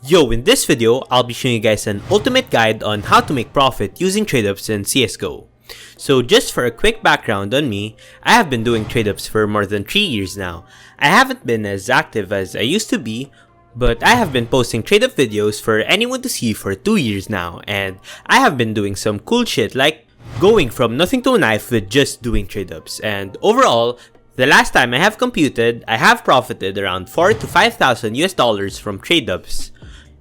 Yo, in this video, I'll be showing you guys an ultimate guide on how to make profit using trade-ups in Csgo. So just for a quick background on me, I have been doing trade-ups for more than 3 years now. I haven't been as active as I used to be, but I have been posting trade-up videos for anyone to see for 2 years now, and I have been doing some cool shit like going from nothing to a knife with just doing trade-ups. And overall, the last time I have computed, I have profited around 4 to 5,000 US dollars from trade-ups.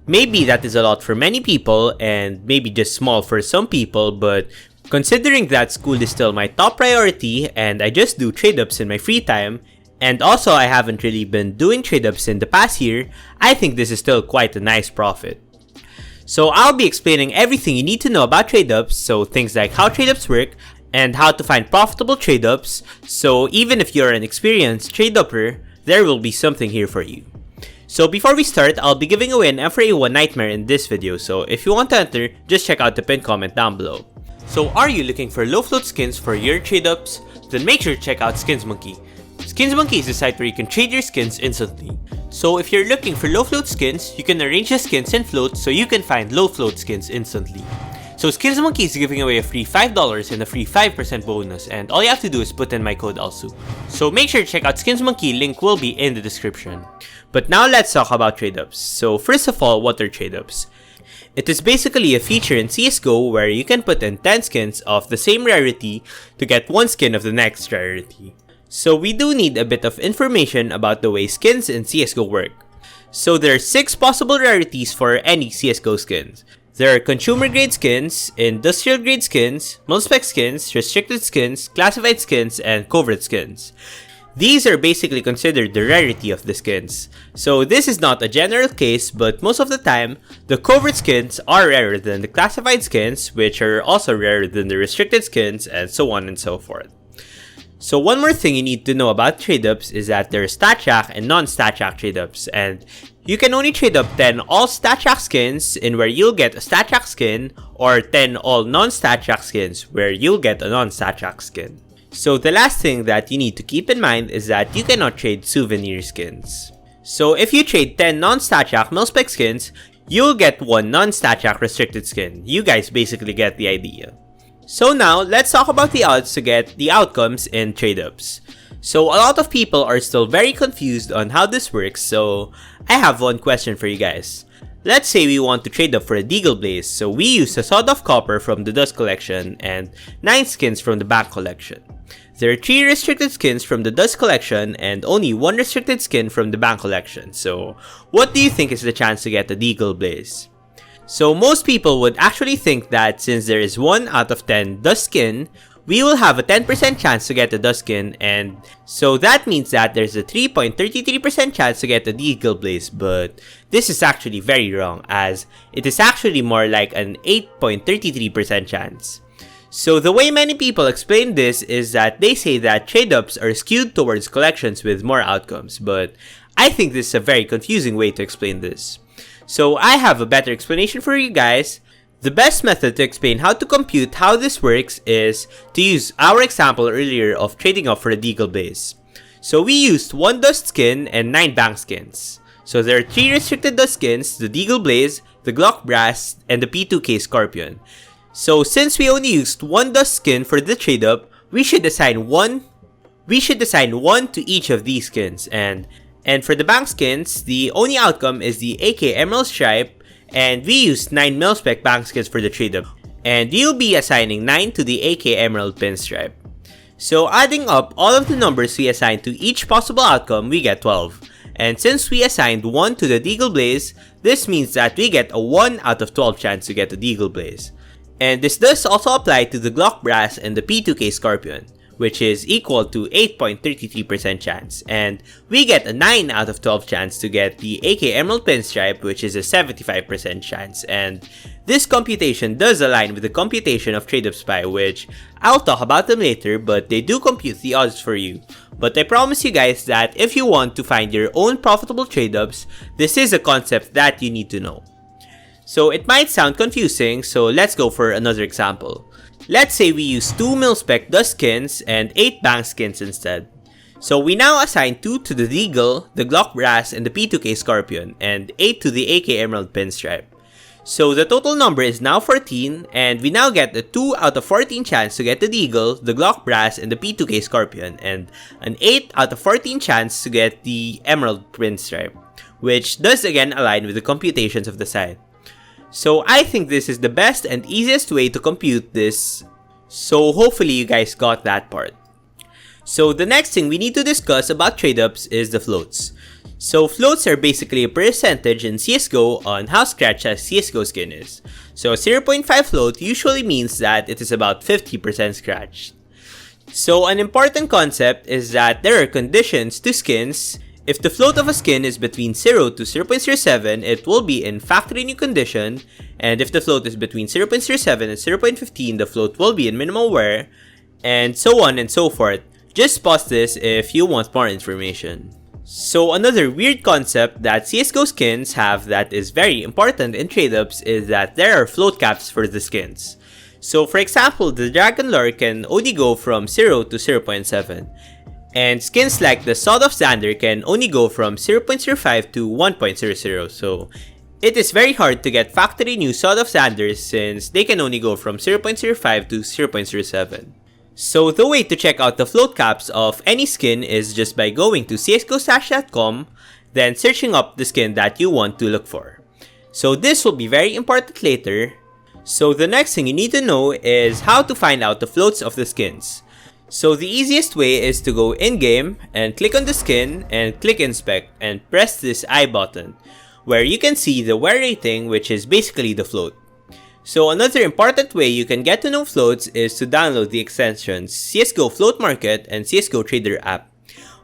Maybe that is a lot for many people and maybe just small for some people, but considering that school is still my top priority and I just do trade-ups in my free time, and also I haven't really been doing trade-ups in the past year, I think this is still quite a nice profit. So I'll be explaining everything you need to know about trade-ups, so things like how trade-ups work and how to find profitable trade-ups, so even if you're an experienced trade-upper, there will be something here for you. So before we start, I'll be giving away an FRA1 Nightmare in this video, so if you want to enter, just check out the pinned comment down below. So are you looking for low float skins for your trade-ups? Then make sure to check out SkinsMonkey. SkinsMonkey is a site where you can trade your skins instantly. So if you're looking for low float skins, you can arrange the skins in float so you can find low float skins instantly. So SkinsMonkey is giving away a free $5 and a free 5% bonus, and all you have to do is put in my code elsu. So make sure to check out SkinsMonkey, link will be in the description. But now let's talk about trade-ups. So first of all, what are trade-ups? It is basically a feature in CSGO where you can put in 10 skins of the same rarity to get one skin of the next rarity. So we do need a bit of information about the way skins in CSGO work. So there are 6 possible rarities for any CSGO skins. There are consumer grade skins, industrial grade skins, mil-spec skins, restricted skins, classified skins, and covert skins. These are basically considered the rarity of the skins. So this is not a general case, but most of the time, the covert skins are rarer than the classified skins, which are also rarer than the restricted skins, and so on and so forth. So one more thing you need to know about trade-ups is that there are StatTrak and non-StatTrak trade-ups, and you can only trade up 10 all StatTrak skins in where you'll get a StatTrak skin, or 10 all non-StatTrak skins where you'll get a non-StatTrak skin. So the last thing that you need to keep in mind is that you cannot trade souvenir skins. So if you trade 10 non-StatTrak mil-spec skins, you'll get 1 non-StatTrak restricted skin. You guys basically get the idea. So now, let's talk about the odds to get the outcomes in trade-ups. So a lot of people are still very confused on how this works, so I have one question for you guys. Let's say we want to trade up for a Deagle Blaze, so we use a sawed-off copper from the Dust collection and 9 skins from the Bank collection. There are 3 restricted skins from the Dust collection and only 1 restricted skin from the Bank collection, so what do you think is the chance to get a Deagle Blaze? So most people would actually think that since there is 1 out of 10 Dust skin, we will have a 10% chance to get a Dust skin, and so that means that there's a 3.33% chance to get a Deagle Blaze, but this is actually very wrong, as it is actually more like an 8.33% chance. So the way many people explain this is that they say that trade-ups are skewed towards collections with more outcomes, but I think this is a very confusing way to explain this. So I have a better explanation for you guys. The best method to explain how to compute how this works is to use our example earlier of trading up for a Deagle Blaze. So we used 1 Dust skin and 9 Bank skins. So there are 3 restricted Dust skins, the Deagle Blaze, the Glock Brass, and the P2K Scorpion. So since we only used 1 Dust skin for the trade up, we should assign one to each of these skins, and for the Bank skins, the only outcome is the AK Emerald Stripe, and we used 9 mil-spec Bank skins for the trade-up, and you'll be assigning 9 to the AK Emerald Pinstripe. So adding up all of the numbers we assigned to each possible outcome, we get 12. And since we assigned 1 to the Deagle Blaze, this means that we get a 1 out of 12 chance to get the Deagle Blaze. And this does also apply to the Glock Brass and the P2K Scorpion, which is equal to 8.33% chance, and we get a 9 out of 12 chance to get the AK Emerald Pinstripe, which is a 75% chance, and this computation does align with the computation of tradeupspy, which I'll talk about them later, but they do compute the odds for you. But I promise you guys that if you want to find your own profitable trade-ups, this is a concept that you need to know. So it might sound confusing, so let's go for another example. Let's say we use 2 mil-spec Dust skins and 8 Bank skins instead. So we now assign 2 to the Deagle, the Glock Brass, and the P2K Scorpion, and 8 to the AK Emerald Pinstripe. So the total number is now 14, and we now get a 2 out of 14 chance to get the Deagle, the Glock Brass, and the P2K Scorpion, and an 8 out of 14 chance to get the Emerald Pinstripe, which does again align with the computations of the site. So I think this is the best and easiest way to compute this, so hopefully you guys got that part. So the next thing we need to discuss about trade-ups is the floats. So floats are basically a percentage in CSGO on how scratched a CSGO skin is. So a 0.5 float usually means that it is about 50% scratched. So an important concept is that there are conditions to skins. If the float of a skin is between 0 to 0.07, it will be in factory new condition, and if the float is between 0.07 and 0.15, the float will be in minimal wear, and so on and so forth. Just pause this if you want more information. So another weird concept that CSGO skins have that is very important in trade-ups is that there are float caps for the skins. So for example, the Dragon Lore can only go from 0 to 0.7. And skins like the Sword of Xander can only go from 0.05 to 1.00. So it is very hard to get factory new Sword of Xanders since they can only go from 0.05 to 0.07. So the way to check out the float caps of any skin is just by going to csgostash.com, then searching up the skin that you want to look for. So this will be very important later. So the next thing you need to know is how to find out the floats of the skins. So the easiest way is to go in-game and click on the skin and click inspect and press this I button, where you can see the wear rating, which is basically the float. So another important way you can get to know floats is to download the extensions CSGO Float Market and CSGO Trader app.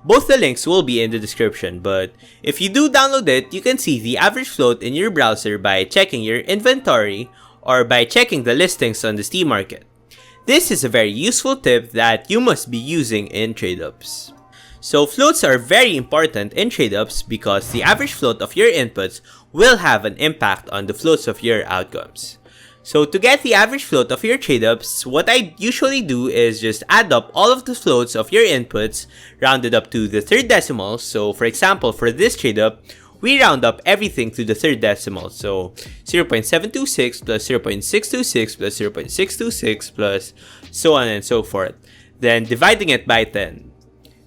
Both the links will be in the description, but if you do download it, you can see the average float in your browser by checking your inventory or by checking the listings on the Steam Market. This is a very useful tip that you must be using in trade-ups. So floats are very important in trade-ups because the average float of your inputs will have an impact on the floats of your outcomes. So to get the average float of your trade-ups, what I usually do is just add up all of the floats of your inputs rounded up to the third decimal. So for example, for this trade-up, we round up everything to the third decimal. So 0.726 plus 0.626 plus 0.626 plus so on and so forth. Then dividing it by 10.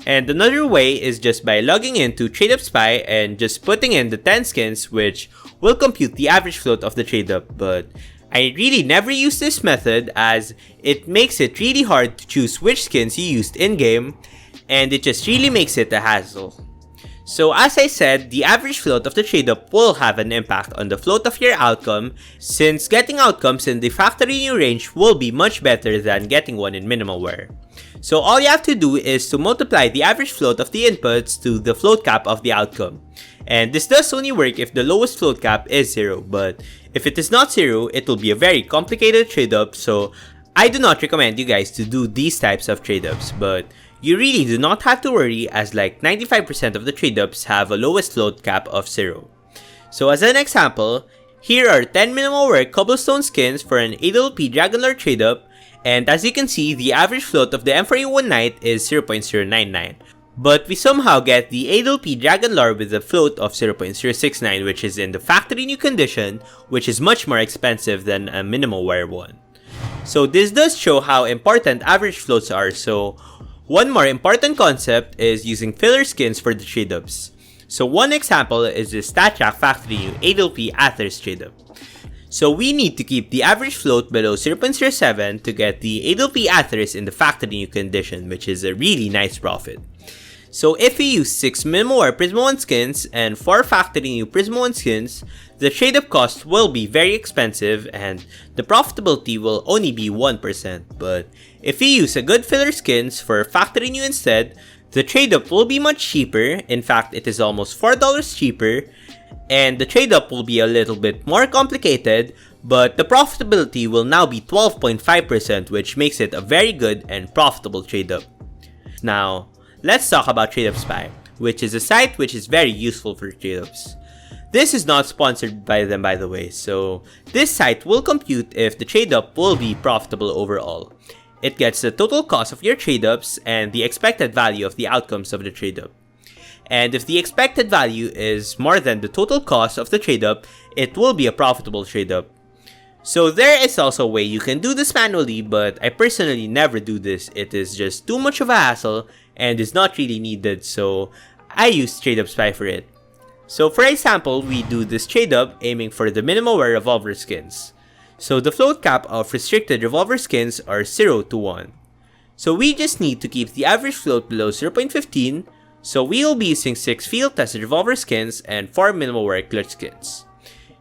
And another way is just by logging into tradeupspy and just putting in the 10 skins, which will compute the average float of the trade-up. But I really never use this method as it makes it really hard to choose which skins you used in-game, and it just really makes it a hassle. So as I said, the average float of the trade-up will have an impact on the float of your outcome, since getting outcomes in the factory new range will be much better than getting one in minimal wear. So all you have to do is to multiply the average float of the inputs to the float cap of the outcome. And this does only work if the lowest float cap is 0, but if it is not 0, it will be a very complicated trade-up, so I do not recommend you guys to do these types of trade-ups, but you really do not have to worry as like 95% of the trade-ups have a lowest float cap of 0. So as an example, here are 10 minimal wear cobblestone skins for an AWP Dragon Lore trade-up, and as you can see, the average float of the M4A1 Knight is 0.099. But we somehow get the AWP Dragon Lore with a float of 0.069, which is in the factory new condition, which is much more expensive than a minimal wear one. So this does show how important average floats are. So one more important concept is using filler skins for the trade-ups. So one example is the StatTrack factory new AWP Athers trade-up. So we need to keep the average float below 0.07 to get the AWP Athers in the factory new condition, which is a really nice profit. So if we use 6 minimal wear Prisma 1 skins and 4 factory new Prisma 1 skins, the trade-up cost will be very expensive and the profitability will only be 1%. But if we use a good filler skins for factory new instead, the trade-up will be much cheaper. In fact, it is almost $4 cheaper, and the trade-up will be a little bit more complicated, but the profitability will now be 12.5%, which makes it a very good and profitable trade-up. Now, let's talk about tradeupspy, which is a site which is very useful for trade-ups. This is not sponsored by them, by the way, so this site will compute if the trade-up will be profitable overall. it gets the total cost of your trade-ups and the expected value of the outcomes of the trade-up. And if the expected value is more than the total cost of the trade-up, it will be a profitable trade-up. So there is also a way you can do this manually, but I personally never do this. It is just too much of a hassle and is not really needed, so I use tradeupspy for it. So for example, we do this trade-up aiming for the minimal wear revolver skins. So the float cap of restricted revolver skins are 0 to 1. So we just need to keep the average float below 0.15, so we will be using 6 field tested revolver skins and 4 minimal wear clutch skins.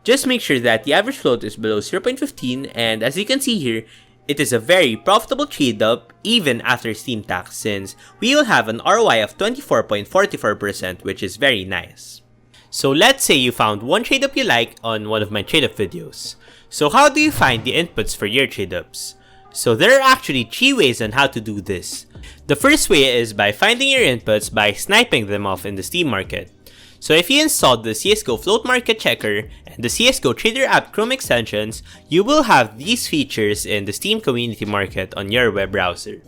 Just make sure that the average float is below 0.15, and as you can see here, it is a very profitable trade-up even after Steam tax, since we will have an ROI of 24.44%, which is very nice. So let's say you found one trade-up you like on one of my trade-up videos. So how do you find the inputs for your trade-ups? So there are actually 3 ways on how to do this. The first way is by finding your inputs by sniping them off in the Steam market. So if you installed the Csgo Float Market Checker and the Csgo Trader app Chrome extensions, you will have these features in the Steam Community Market on your web browser.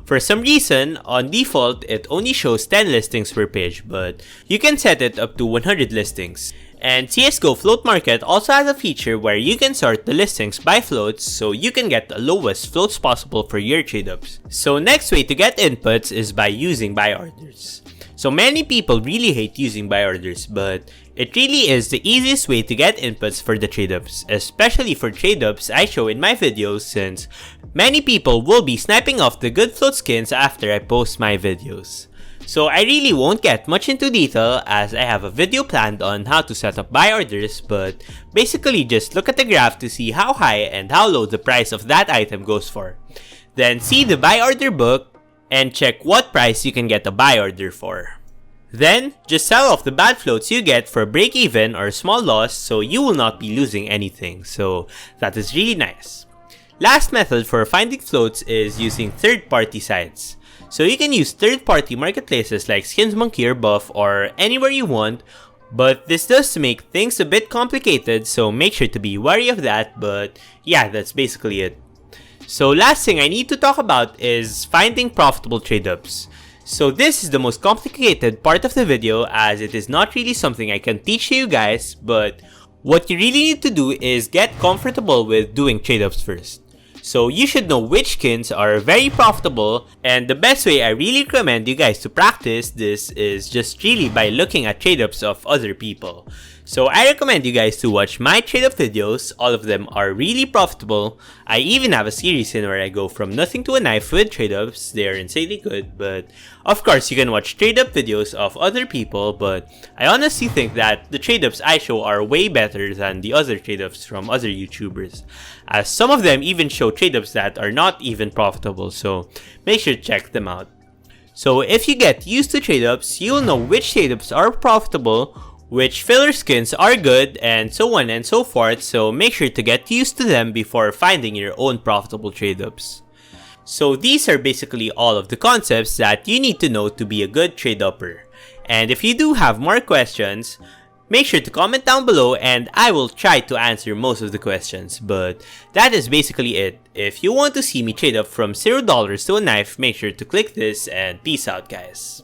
For some reason, on default, it only shows 10 listings per page, but you can set it up to 100 listings. And Csgo Float Market also has a feature where you can sort the listings by floats, so you can get the lowest floats possible for your trade-ups. So next way to get inputs is by using buy orders. So many people really hate using buy orders, but it really is the easiest way to get inputs for the trade-ups, especially for trade-ups I show in my videos, since many people will be sniping off the good float skins after I post my videos. So I really won't get much into detail as I have a video planned on how to set up buy orders, but basically just look at the graph to see how high and how low the price of that item goes for. Then see the buy order book and check what price you can get a buy order for. Then, just sell off the bad floats you get for break even or small loss, so you will not be losing anything, so that is really nice. Last method for finding floats is using third-party sites. So you can use third-party marketplaces like SkinsMonkey or Buff or anywhere you want, but this does make things a bit complicated, so make sure to be wary of that, but yeah, that's basically it. So last thing I need to talk about is finding profitable trade-ups. So this is the most complicated part of the video as it is not really something I can teach to you guys, but what you really need to do is get comfortable with doing trade-ups first. So you should know which skins are very profitable, and the best way I really recommend you guys to practice this is just really by looking at trade-ups of other people. So I recommend you guys to watch my trade-up videos, all of them are really profitable. I even have a series in where I go from nothing to a knife with trade-ups, they are insanely good, but of course you can watch trade-up videos of other people, but I honestly think that the trade-ups I show are way better than the other trade-ups from other YouTubers, as some of them even show trade-ups that are not even profitable, so make sure to check them out. So if you get used to trade-ups, you'll know which trade-ups are profitable, which filler skins are good, and so on and so forth, so make sure to get used to them before finding your own profitable trade-ups. So these are basically all of the concepts that you need to know to be a good trade-upper. And if you do have more questions, make sure to comment down below and I will try to answer most of the questions, but that is basically it. If you want to see me trade up from $0 to a knife, make sure to click this and peace out guys.